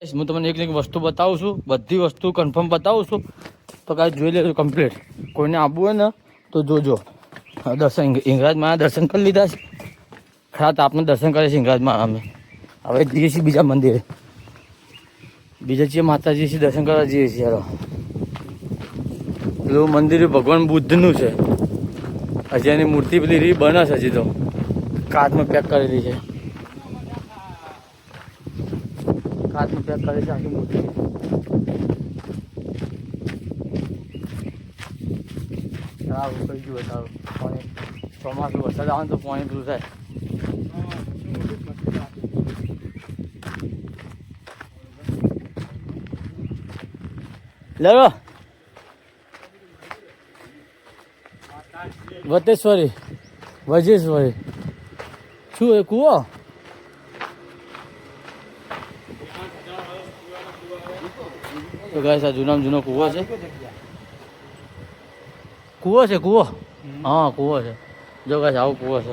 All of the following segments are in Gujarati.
હું તમને એક વસ્તુ બતાવું છું, બધી વસ્તુ કન્ફર્મ બતાવું છું. તો કાંઈ જોઈ લેજો કમ્પ્લીટ. કોઈને આવવું હોય ને તો જોજો. દર્શન હિંગરાજમાં દર્શન કરી લીધા છે. ખરા તાપને દર્શન કરે છે હિંગરાજમાં. અમે હવે જઈએ છીએ બીજા મંદિરે. બીજા છીએ માતાજી છે દર્શન કરવા જઈએ છીએ. યાર પેલું મંદિર ભગવાન બુદ્ધનું છે. હજી એની મૂર્તિ પેલી રી બને છે. હજી તો કાચમાં પેક કરેલી છે. કાચમાં પેક કરે છે આખી મૂર્તિ. સારું કહી ગયું સારું. પાણી ચોમાસું વરસાદ આવે ને તો પાણી પેલું થાય. લેવો વટેશ્વરી વજેશ્વરી શું એ કૂવો? તો ગાઈસ આ જૂનામાં જૂનો કૂવો છે. કૂવો છે કૂવો. હા કૂવો છે. જો ગાઈસ આવો કૂવો છે.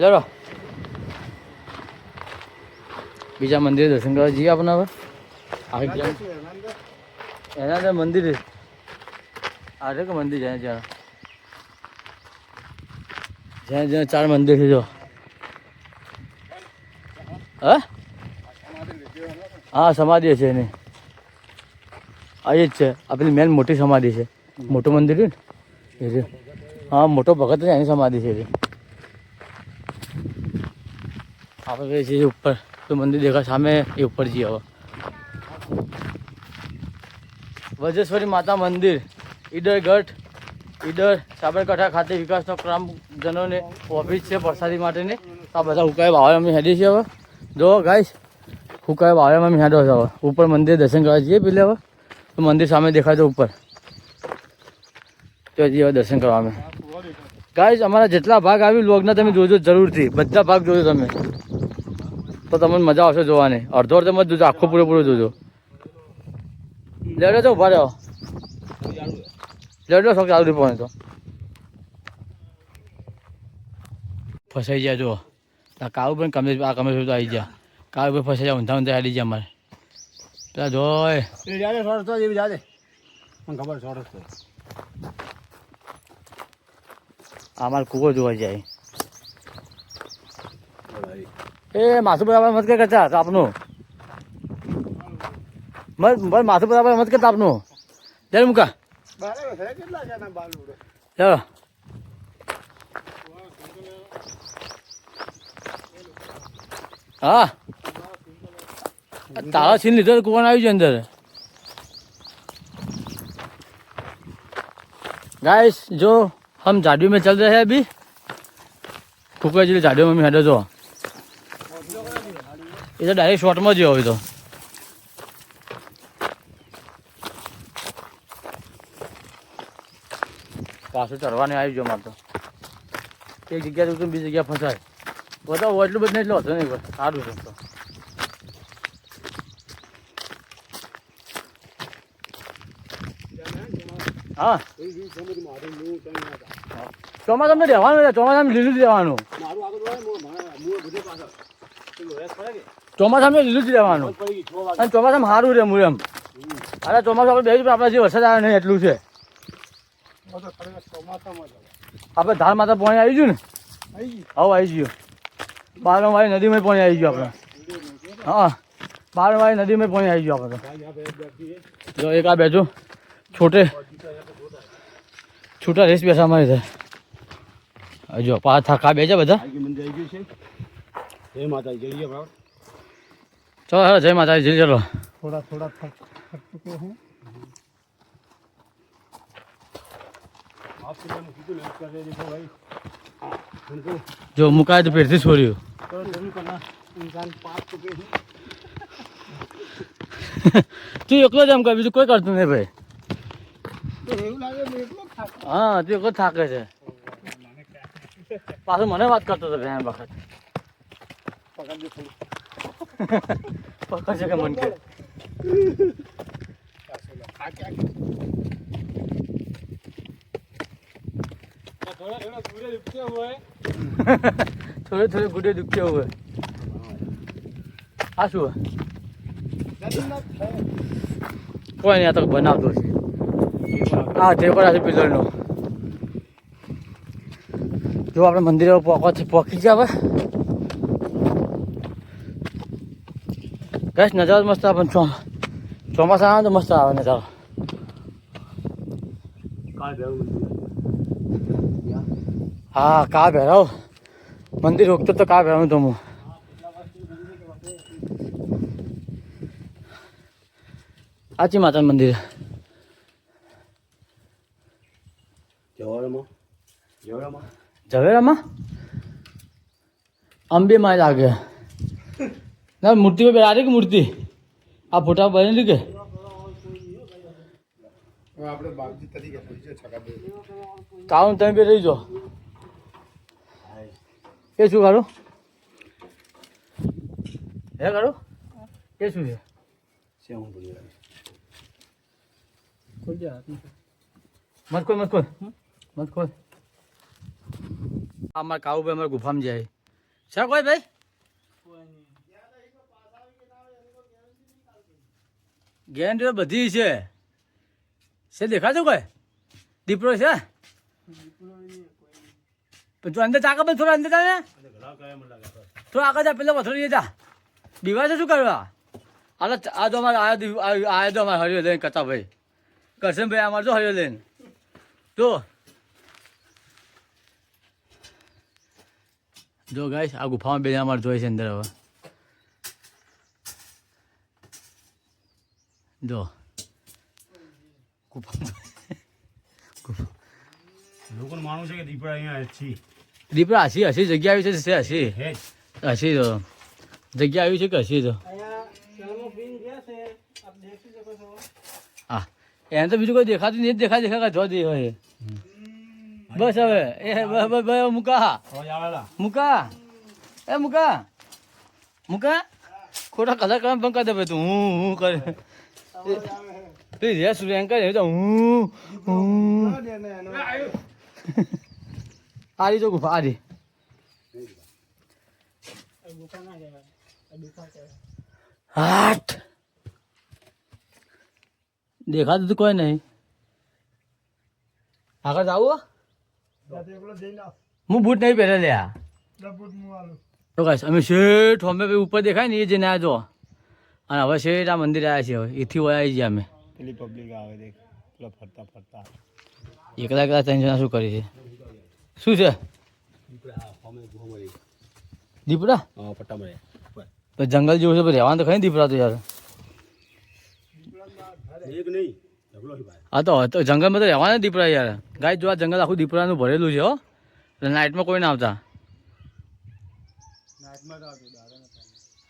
લેરો બીજા મંદિરે દર્શન કરવા જઈએ આપણે હવે. એના અંદર મંદિર આ છે કે મંદિર જ્યાં જ્યાં જ્યાં જ્યાં 4 મંદિર છે. જો હા સમાધિ છે એની. આ જ છે. આ પેલી મેન મોટી સમાધિ છે. મોટું મંદિર છે ને એ. હા મોટો ભગત છે એની સમાધિ છે એ. આપણે છીએ ઉપર તો મંદિર દેખાય સામે એ ઉપર જઈએ હવે. વજેશ્વરી માતા મંદિર ઈડરગઢ ઈડર સાબરકાંઠા ખાતે વિકાસના ગ્રામજનોને ઓફિસ છે પ્રસાદી માટેની. આ બધા હુકાય ભાવે અમે હેડી છીએ હવે. જો ગાઈસ હુકાય ભાવે અમે હેડો છે હવે. ઉપર મંદિર દર્શન કરવા જઈએ પેલે હવે. તો મંદિર સામે દેખાય છે ઉપર. તો હજી હવે દર્શન કરવા અમે. ગાઈસ અમારા જેટલા ભાગ આવી લોગના તમે જોજો જરૂરથી. બધા ભાગ જોજો તમે તો તમને મજા આવશે જોવાની. અડધો અડધો મત જોજો, આખો પૂરેપૂરો જોજો. લેડો તો ઉભા રહ્યો. લેડો શોખ ચાલુ પડે તો ફસાઈ ગયા. જો આ કાળું પણ કમલેશ આ કમલેશ તો આવી ગયા. કાળું પણ ફસાઈ જાય. ઊંધા ઊંધા હેડી ગયા અમારે. પેલા જોય અમારે કૂવો જોવા જાય. એ માથું બરાબર મત કે કરતા આપનું માથું બરાબર મત કરતા આપનું. જયારે મૂકા ચાલો. હા તારા છીન લીધો તો કુવાન આવી જાય અંદર. गाइस जो हम झाड़ियों में चल रहे हैं अभी. फुकरा जी झाड़ियों में हेडो जो ये तो डायरेक्ट शॉर्ट में जो अभी तो पास चढ़वाने आई जो मार तो एक जगह तो बीजी जगह फंसाय बताओ वो એટલું બધું એટલો હતો નહીં સારું છે. તો હા ચોમાસામાં રહેવાનું છે. ચોમાસામાં લીલું જ રહેવાનું. ચોમાસામાં લીલું જ રહેવાનું અને ચોમાસામાં સારું રહે હું એમ. અરે ચોમાસું આપણે બે આપણા જે વરસાદ આવે નહીં એટલું છે. આપણે ધાર માતા પાણી આવી ગયું ને. હવે આવી ગયું. બારણવાળી નદીમાં પાણી આવી ગયું આપણે. હા બારણવાળી નદીમાં પાણી આવી ગયું આપણે. જો એક આ બેઠું છૂટા રેસ બેસા અમારી થાય. જો પાંચ થાકા બેજા બધા. જય માતાજી ચલો હેલો. જય માતાજી ચલો. થોડા થોડા थक चुके हैं. जो मुकाय तो फिर से छोड़ियो इंसान पास चुके हैं. તું એકલો જ એમ કર બીજું કોઈ કરતું નહીં ભાઈ. હા તું એકલો થાકે છે. પાછું મને વાત કરતો હતો બેન વખત પકડશે કે મન કે थोड़े थोड़े गुड्डे दुखे हुए આ શું કોઈ નહીં, આ તો બનાવતો છે. હા ટેપર છે પિલરનો. જો આપણે મંદિરે પોકી ગયા હવે. ગેસ નજારો મસ્ત આવે, પણ ચોમાસા આવે તો મસ્ત આવે નજારો. હા કા ભેરાવ મંદિર રોકતો તો કા ભેરાવ તો હું. આચી માતા મંદિર ઝવેરામાં અંબે માં લાગે ના મૂર્તિ પર બેઠા કે મૂર્તિ આ ફોટા બનેલી કે કાઉન તમે બે રહી જો એ શું કરું હે કરું એ શું છે મત ખોલ મત ખોલ. અમારે કાવું ભાઈ અમારે ગુફામાં જાય છે કોઈ ભાઈ ગેરંટી બધી છે દેખાતું કોઈ દીપડો છે તું અંદર ચાકા બંધ થોડા અંદર ચાલે થોડા આગળ જા પેલા પથરી જા બીવા છે શું કરવા હાલ આ તો અમારે આયો તો અમારે હરિયો લઈને કતા ભાઈ કરશન ભાઈ અમારે તો હરિયો લઈને તો જો ગાઈસ આ ગુફામાં બે અમારે જોઈએ છે અંદર હવે જો લોકોનું માનવું છે કે દીપડા અહીંયા હસી દીપડા હસી જગ્યા આવી છે હસી તો જગ્યા આવી છે કે હસી તો હા એને તો બીજું કોઈ દેખાતું નહીં દેખા જો દે હોય બસ હવે એ મૂકા ખોટા કલર કરવા બંધ કરી દે ભાઈ તું હું કરે રે સુરેન કરે તો હું આરી જો ગુફા આરી હાટ દેખાતું તો કોઈ નહીં આગળ જાવું હું બૂટ નહીં પહેરે લ્યા તો કહીશ અમે શેઠ અમે ઉપર દેખાય ને એ જઈને આવ્યા જો અને હવે શેઠ આ મંદિર આવ્યા છે હવે એથી વયા ગયા અમે પેલી પબ્લિક આવે દેખ પેલા ફરતા એકલા ત્રણ જણા શું કરી છે શું છે દીપડા પટ્ટા મળે તો જંગલ જેવું છે રહેવાનું તો ખરી દીપડા તો યાર હા તો જંગલમાં તો રહેવાના દીપડા યાર ગાય જો આ જંગલ આખું દીપડાનું ભરેલું છે હો એટલે નાઇટમાં કોઈ ના આવતા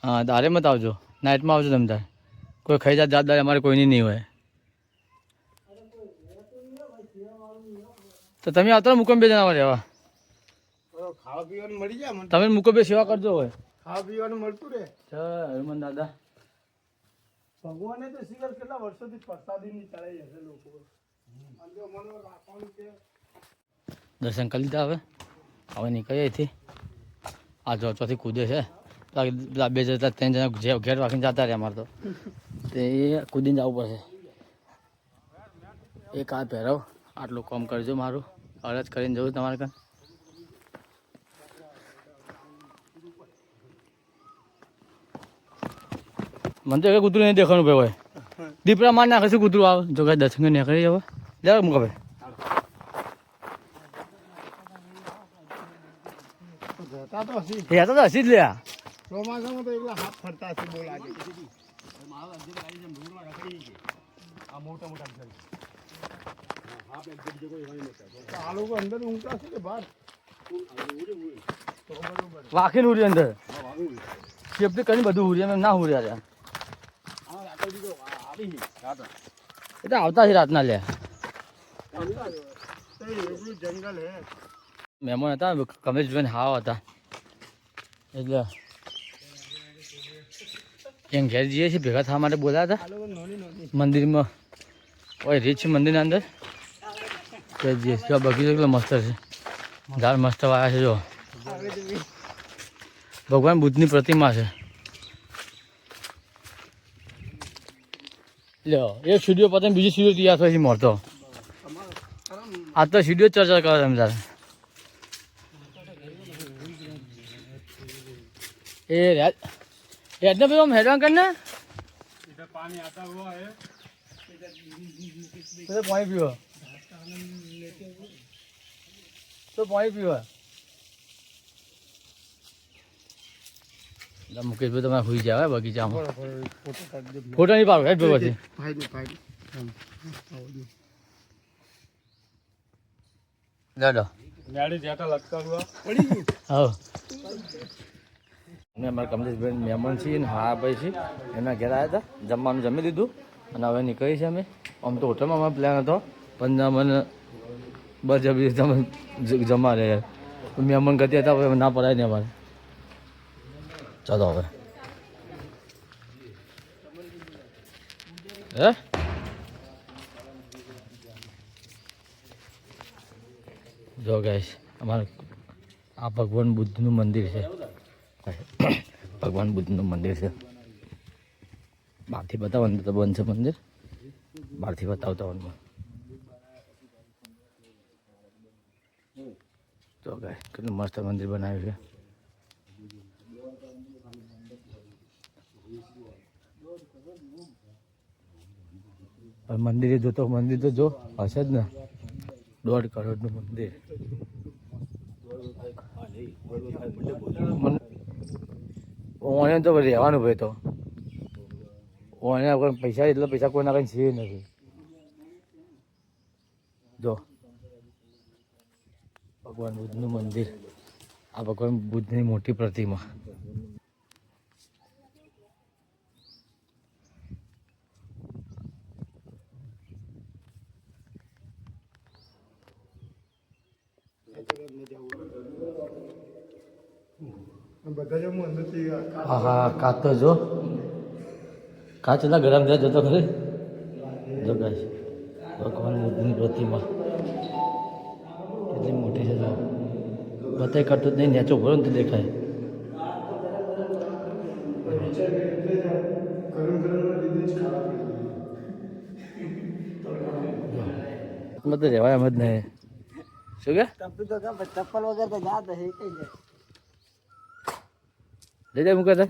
હા દારે મત આવજો નાઇટમાં આવજો તમે તાર કોઈ ખાઈ જાત દારે અમારે કોઈની નહીં હોય તો તમે આવતા મુકમ બે જણા રહેવા ખાવા પીવાનું મળી જાય તમે મુકમ બે સેવા કરજો હોય ખાવા પીવાનું મળતું રે હનુમાન દાદા ભગવાને તો શિખર કેટલા વર્ષોથી પ્રસાદી ની ચડાઈ હશે લોકો દર્શન કરી લીધા હવે નીકળીએ અહીંથી આ જો ચોથી કૂદે છે પેલા બે જતા ત્રણ જણા ઘેર વાગીને જતા રહ્યા અમારે તો તે એ કૂદીને જવું પડશે એક આ પહેરાવ આટલું કામ કરજો મારું અરજ કરીને જવું તમારે કાં મને તો કૂતરું નહીં દેખાવાનું ભાઈ હોય દીપડા માર નાખે છે કૂતરું આવે જો કાંઈ દર્શન કરીને નીકળી હવે લે મૂકો ભાઈ તો હસી જ લે ચોમાસામાં તો એકલા હાથ ફરતા હશે બહુ લાગે આ લોકો અંદર ઊંઘતા છે કે બહાર વાખીને ઉડી અંદર સેફટી કરીને બધું ઉડી એમ ના ઉડ્યા એટલે આવતા છે રાતના લે જંગલ હે મહેમાન હતા કમેશ જોઈને હાવ હતા એટલે એમ ઘેર જઈએ છીએ ભેગા થવા માટે બોલાયા હતા મંદિરમાં ઓય રીત છે મંદિરના અંદર કે જઈએ જો બગીચો કેટલો મસ્ત છે ઝાડ મસ્ત વાયા છે જો ભગવાન બુદ્ધની પ્રતિમા છે લ્યો એક સ્ટુડિયો પતંગ બીજી સ્ટુડિયો તૈયાર થાય છે મળતો આ તો સ્ટુડિયો ચર્ચા કરે તમે તારે એ રાજ રેડને ભાઈ આમ હેરાન કર ને पानी आता हुआ है તો પાણી પીવા તો પાણી પીવા મુકેશભાઈ તમે સુઈ જાવ બગીચામાં ફોટો નહીં પાડો હેડ પછી દાદા गाड़ी ज्यादा लगता हुआ હા અમે અમારા કમલેશભાઈ મહેમાન છીએ ને હા ભાઈ છે એમના ઘેર આવ્યા હતા જમવાનું જમી લીધું અને હવે નીકળી છે અમે આમ તો હોટલમાં અમારો પ્લાન હતો પણ મને બસ જબરજસ્ત તમે જમા રહે યાર મહેમાન ગતિ હતા હવે ના પડાય ને અમારે ચાલો હવે હે જો ગાઈસ અમારે આ ભગવાન બુદ્ધનું મંદિર છે ભગવાન બુદ્ધનું મંદિર છે બહારથી બતાવવાનું તો બંધ છે મંદિર બહારથી બતાવતા હોવાનું તો ગાય કેટલું મસ્ત મંદિર બનાવ્યું છે પણ મંદિરે જોતો મંદિર તો જો હશે જ ને 1.5 કરોડનું મંદિર ઓને તો રહેવાનું ભાઈ તો ઓને કોઈ પૈસા એટલા પૈસા કોઈ ના કઈ છે નથી જો ભગવાન બુદ્ધનું મંદિર આ ભગવાન બુદ્ધની મોટી પ્રતિમા હા હા કાચ તો જો કાચ એટલા ગરમ થયા જતો ખરી જો ગાય ભગવાન બુદ્ધની પ્રતિમા કેટલી મોટી છે જો બતાય કરતું જ નહીં નેચો ભરો ને તો દેખાય તો રહેવાય એમ જ નહીં શું કે ચપ્પલ વગર તો જાત હે કઈ જાય લઈ જાય મૂકે અરે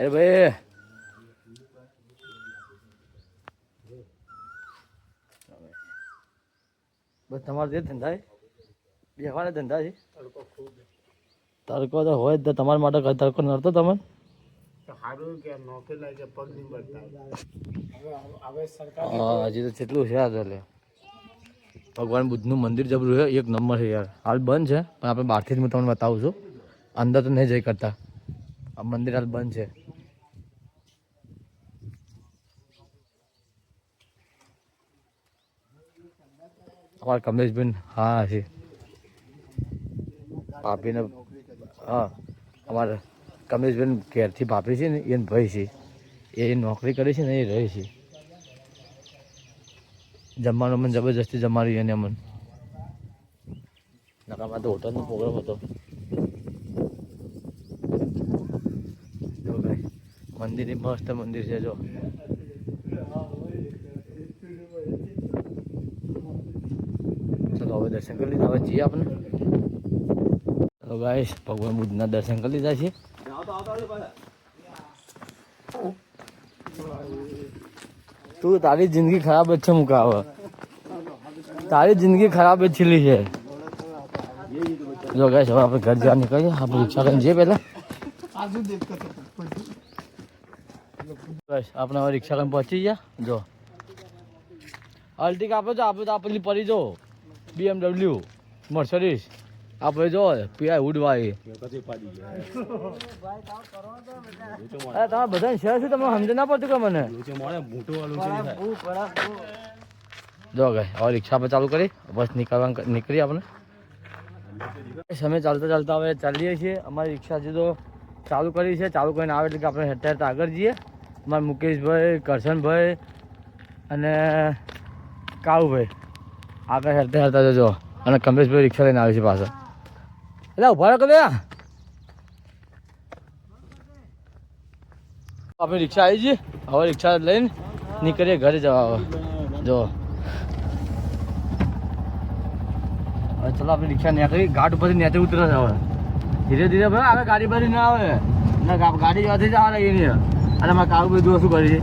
ભાઈ બસ તમારે જે ધંધા બેવાના ધંધા છે તડકો તો હોય જ તમારા માટે તડકો નડતો તમે સારું કે નોકરી લાગે પગ નહીં બળતા હા હજી તો કેટલું છે આ તો ભગવાન બુદ્ધનું મંદિર જબરું છે એક નંબર છે યાર હાલ બંધ છે પણ આપણે બહારથી જ હું તમને બતાવું છું અંદર તો નહીં જઈ કરતા આ મંદિર હાલ બંધ છે અમારા કમલેશબેન હા છે ભાભીને હા અમારા કમલેશબેન ઘેરથી ભાભી છે ને એને ભાઈ છે એ નોકરી કરે છે ને એ રહે છે જમવાનું મને જબરજસ્તી જમાડી એને અમને નકામાં તો હોટલનો પ્રોગ્રામ હતો જો ભાઈ મંદિર મસ્ત મંદિર છે જો ચલો હવે દર્શન કરી લીધા હવે જઈએ આપણે ચલો ગાઈસ ભગવાન બુદ્ધના દર્શન કરી લીધા છે તું તારી જિંદગી ખરાબ જ છે મુકા હવે તારી જિંદગી ખરાબ જ છેલ્લી છે જો ગાઈસ હવે આપણે ઘર જવા નીકળીએ આપણે રિક્ષા કરીને જઈએ પહેલા ગાઈસ આપણે હવે રિક્ષા કરીને પહોંચી ગયા જો અલ્ટિકા આપે તો આપણે તો આપેલી પડી જો BMW મર્સિડીઝ આપણે જો પીઆઈ હુડવાળી અરે તમારે બધાને શેર છે તમે સમજ ના પડતું કે મને જો ગઈ હવે રિક્ષા પર ચાલુ કરી બસ નીકળી આપણે સમય ચાલતા ચાલતા હવે ચાલીએ છીએ અમારી રિક્ષા હજી તો ચાલુ કરી છે ચાલુ કરીને આવે એટલે કે આપણે હેઠળ હેઠળ આગળ જઈએ અમારા મુકેશભાઈ કરશનભાઈ અને કાળુભાઈ આગળ હેરતા હેરતા જજો અને કમલેશભાઈ રિક્ષા લઈને આવે છે પાછળ એટલે ઉભા રહો કે આપણે રિક્ષા આવી છે, હવે રિક્ષા લઈને નીકળીએ ઘરે જવા. હવે જો હવે ચલો આપણે રિક્ષા નીકળી ઘાટ ઉપરથી નીચે ઉતરે છે. હવે ધીરે ધીરે ભાઈ આવે, ગાડી બારી ના આવે ના, ગાડી જવાથી જ આવે એની. અને મારે કાળું બધું શું કરી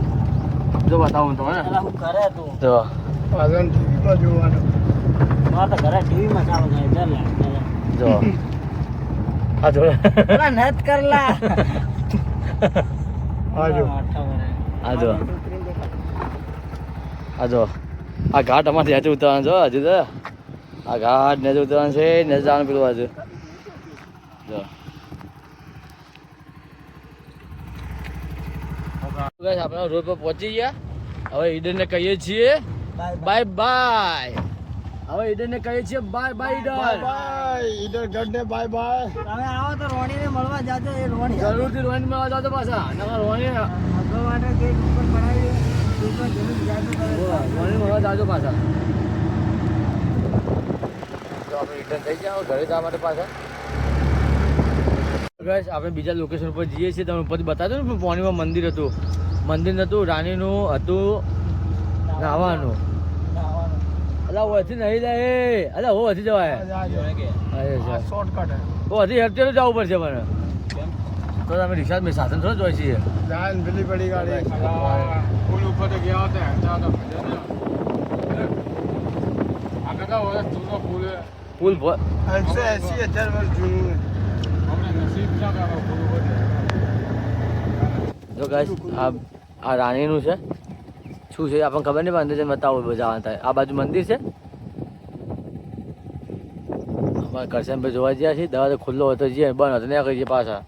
જો બતાવું તો પેલા હું ઘરે હતું. જો પાછળ ટીવીમાં જોવાનું. મારે તો ઘરે ટીવીમાં ચાલુ થાય. ચાલ જો આ જો પેલા નત કરલા. આ જો. આ જો આ જો આ ઘાટ અમારે નીચે ઉતરવાનું જો. હજુ તો આ ઘાટ નીચે ઉતરવાનું છે, નીચે જવાનું પેલું બાજુ જો. આપણે રોડ પર પહોંચી ગયા. હવે ઈડરને કહીએ છીએ બાય બાય. હવે ઈડરને કહીએ છીએ bye bye Idar. Bye Idar ગઢ ને બાય બાય. તમે આવો તો રોણીને મળવા જાજો. એ રોણી જરૂરથી રોહિત માં આવતા પાછા. નકર રોહિત આગળ માટે કેક ઉપર બનાવી ઉપર જરૂર જાજો કરે. રોહિત મળવા જાજો પાછા. તો આપણે રિટર્ન થઈ ગયા ઘરે જવા માટે પાછા. ગાઈસ આપણે બીજા લોકેશન ઉપર જઈએ છીએ. તમે ઉપરથી બતાવજો ને પોણીમાં મંદિર હતું. મંદિર નહોતું, રાણીનું હતું નાવાનું. અલા ઓથી નહીં લે. અલા હો હતી જવાય. શોર્ટકટ ઓ હતી હેરતે જવું પડશે મને. તો તમે રિક્ષા મેં સાધન થોડો જોઈએ છીએ. જાન પેલી પડી ગાડી. પુલ ઉપર તો ગયા હતા. આ કેટલા વર્ષ જૂનો પુલ છે? પુલ 80,000 વર્ષ જૂનું. જો ગાઈસ આ રાણીનું છે. શું છે આપણને ખબર નહીં, પણ અંદર જઈને બતાવો જવાનું થાય. આ બાજુ મંદિર છે. અમારે કરશનભાઈ જોવા ગયા છીએ. દરવાજો ખુલ્લો હતો જઈએ, બંધ હતો ત્યાં કહીએ પાછા.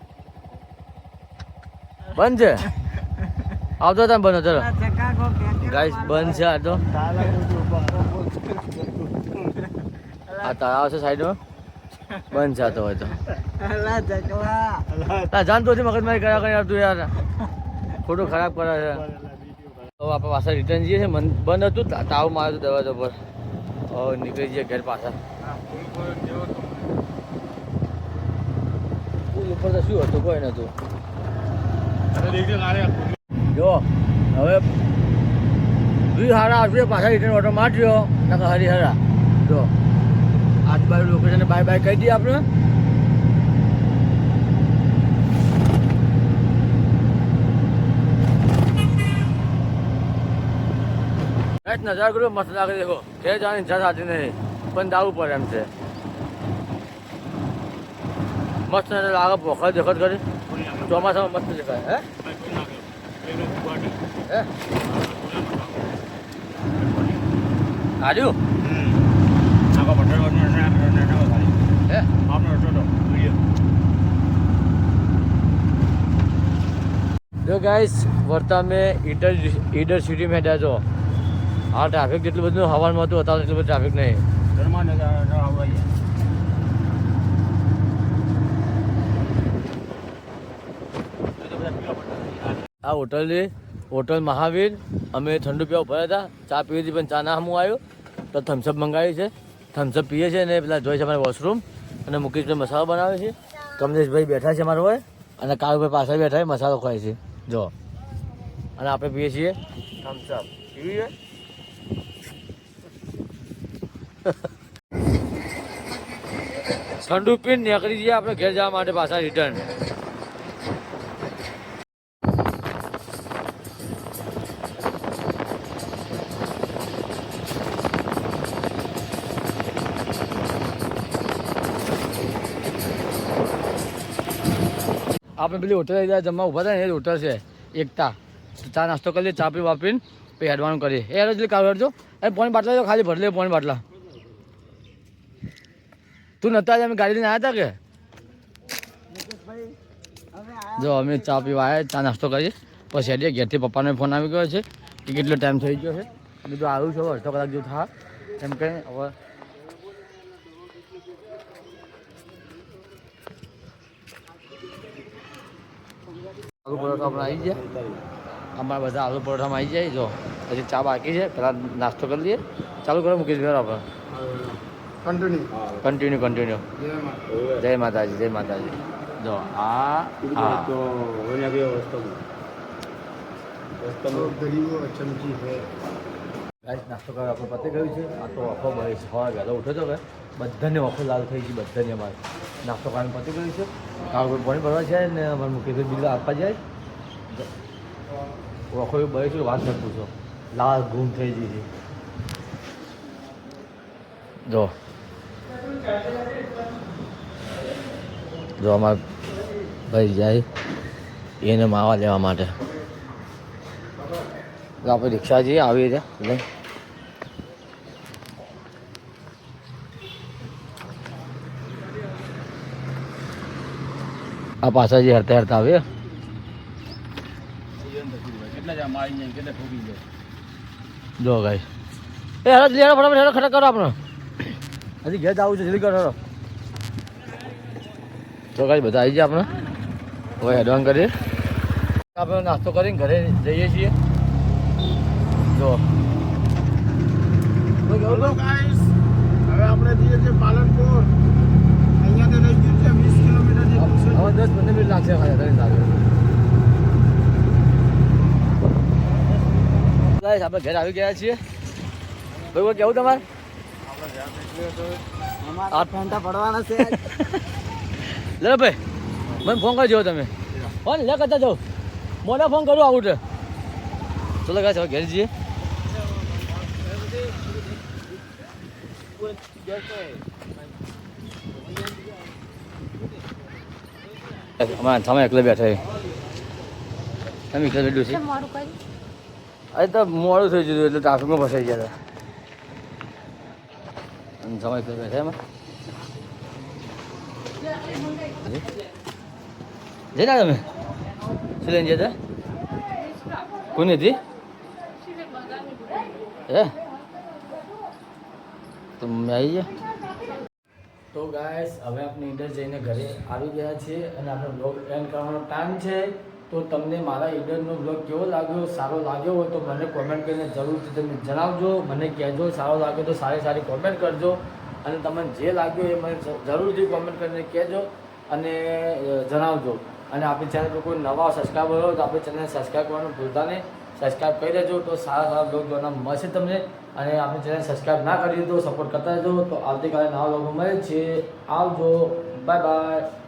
બંધ છે આવતો હતા બંધ હતો. ગાઈસ બંધ છે આ તો. આ તળાવ છે સાઈડમાં, બંધ છે આ તો હોય તો. અલા જકલા. ના જાણતો નથી મગજમારી કર્યા કરી તું યાર, ખોટું ખરાબ કરે છે. હવે આપણે પાછા રિટર્ન જઈએ છીએ. બંધ હતું, તાવ માર્યો હતો દરવાજો પર. હવે નીકળી જઈએ ઘર પાછા. પુલ ઉપર તો શું હતું, કોઈ નતું. જો હવે હારા આવશે પાછા રિટર્ન ઓટો મારજો નકર હરિહરા. જો આજુબાજુ લોકેશન બાય બાય કહી દઈએ આપણે. નજારો કર્યો મસ્ત લાગે. દેખો ઘેર જવાની ઈચ્છા થતી નહીં, પણ દાવું પડે એમ છે. મસ્ત નજર લાગે. પોખર દેખત કરી ચોમાસામાં મસ્ત દેખાય. હે આવ્યું જો ગાઈસ વર્તા મેં ઈડર સિટી में था. જો આ ટ્રાફિક જેટલું બધું હવામાં હતું, અત્યારે એટલું બધું ટ્રાફિક નહીં. આ હોટલ મહાવીર. અમે ઠંડુ પીવા ઉભા હતા, ચા પીવી હતી પણ ચા ના હમું આવ્યું તો થમ્સઅપ મંગાવી છે. થમ્સઅપ પીએ છે ને પેલા જોઈ છે અમારે વોશરૂમ. અને મુકેશભાઈ મસાલો બનાવે છે. કમલેશભાઈ બેઠા છે અમારો હોય, અને કાળુભાઈ પાછળ બેઠા છે મસાલો ખવાય છે. જો અને આપણે પીએ છીએ થમ્સઅપ. પીવી છે ઠંડુ પીને નીકળી જઈએ આપણે ઘેર જવા માટે પાછા રિટર્ન. આપણે પેલી હોટલ જમવા ઊભા થાય ને એ હોટલ છે એકતા. ચા નાસ્તો કરી લઈએ, ચા પી વાપરીને પછી હેડવાનું કરીએ. એ હેડો એટલે કાઢ હેડજો. અરે પાણી બાટલા તો ખાલી ભરી લે પાણી બાટલા. તું નતા અમે ગાડી લઈને આવ્યા હતા કે? જો અમે ચા પીવા આવ્યા, ચા નાસ્તો કરીએ પછી હેડીએ. ઘેરથી પપ્પાનો ફોન આવી ગયો છે કે કેટલો ટાઈમ થઈ ગયો છે. બીજું આવ્યું છે અડધો કલાક જેવું થા એમ કંઈ. હવે આલુ પરોઠા આપણે આવી ગયા. અમારા બધા આલુ પરોઠામાં આવી જાય. જો હજી ચા બાકી છે, પહેલાં નાસ્તો કરી લઈએ. ચાલુ કરો મૂકી દીધો આપણે. કન્ટિન્યુ. જય માતાજી. જો આ ગરીબો ચમચી છે. ગાઈસ નાસ્તો કરવા આપણે પતી ગયું છે. આ તો ઓફો ભાઈ સવારે વહેલો ઉઠ્યો હતો હવે બધાને ઓફો લાલ થઈ ગઈ બધાને અમારે નાસ્તો કરવાનું પતી ગયું છે. કાળ પાણી ભરવા જાય ને અમારે મુકેશભાઈ બિલ આપવા જાય ઓખો એ ભાઈ છે વાત નથી પૂછો લાલ ગુમ થઈ ગઈ છે. જો જો અમારે ભાઈ જાય એને માવા લેવા માટે આપણે રિક્ષા જઈએ આવી રીતે લઈ આ પાછા જે હરતા હરતા આવે જો ગાઈ એ હેરો લેડો ફટાફટ હેરો ખટા કરો આપણે હજી ઘેર જવું છે જલ્દી કરો હેરો તો ગાઈ બધા આવી જાય આપણે હવે એડવાન્સ કરીએ આપણે નાસ્તો કરીને ઘરે જઈએ છીએ જો હેલો ગાઈસ, હવે આપણે જઈએ છીએ પાલનપુર. અહીંયાથી રહી ગયું છે 20 કિલોમીટર જેટલું છે. હવે 10-15 મિનિટ લાગશે ખાલી ઘરે લાગે ગાઈસ આપણે ઘરે આવી ગયા છીએ ભાઈ કેવું તમારે આ ફેંટા પડવાના છે લે ભાઈ મને ફોન કરજો તમે ફોન લે કરતા જાઓ મોડા ફોન કરું આવું છે ચલો ગાઈસ હવે ઘરે જઈએ અમારા સામે એકલા બેઠા તમે એકલા બેઠું છે અરે તો મોડું થઈ ગયું એટલે ટ્રાફિકમાં ફસાઈ ગયા હતા અને સામે એકલા બેઠા એમાં જઈ ના તમે શું લઈને જતા કોની હતી હે તો મેં આવી ગયા તો ગાઈસ હવે આપણે ઈડર જઈને ઘરે આવી ગયા છીએ અને આપણે બ્લોગ એન્ડ કરવાનો ટાઈમ છે તો તમને મારા ઈડરનો બ્લોગ કેવો લાગ્યો સારો લાગ્યો હોય તો મને કોમેન્ટ કરીને જરૂરથી તમે જણાવજો મને કહેજો સારો લાગ્યો તો સારી સારી કોમેન્ટ કરજો અને તમને જે લાગ્યું એ મને જરૂરથી કોમેન્ટ કરીને કહેજો અને જણાવજો અને આપણી ચેનલ પર કોઈ નવા સબસ્ક્રાઈબર હોય તો આપણી ચેનલ સબસ્ક્રાઈબ કરવાનું ભૂલતા નહીં સબસ્ક્રાઈબ કરી દેજો તો સારા સારા બ્લોગ જોવાના મળશે તમને અને આપણી ચેનલ સબસ્ક્રાઈબ ના કરી તો સપોર્ટ કરતા રહેજો તો આવતીકાલે નવા બ્લોગમાં મળે છે આવજો બાય બાય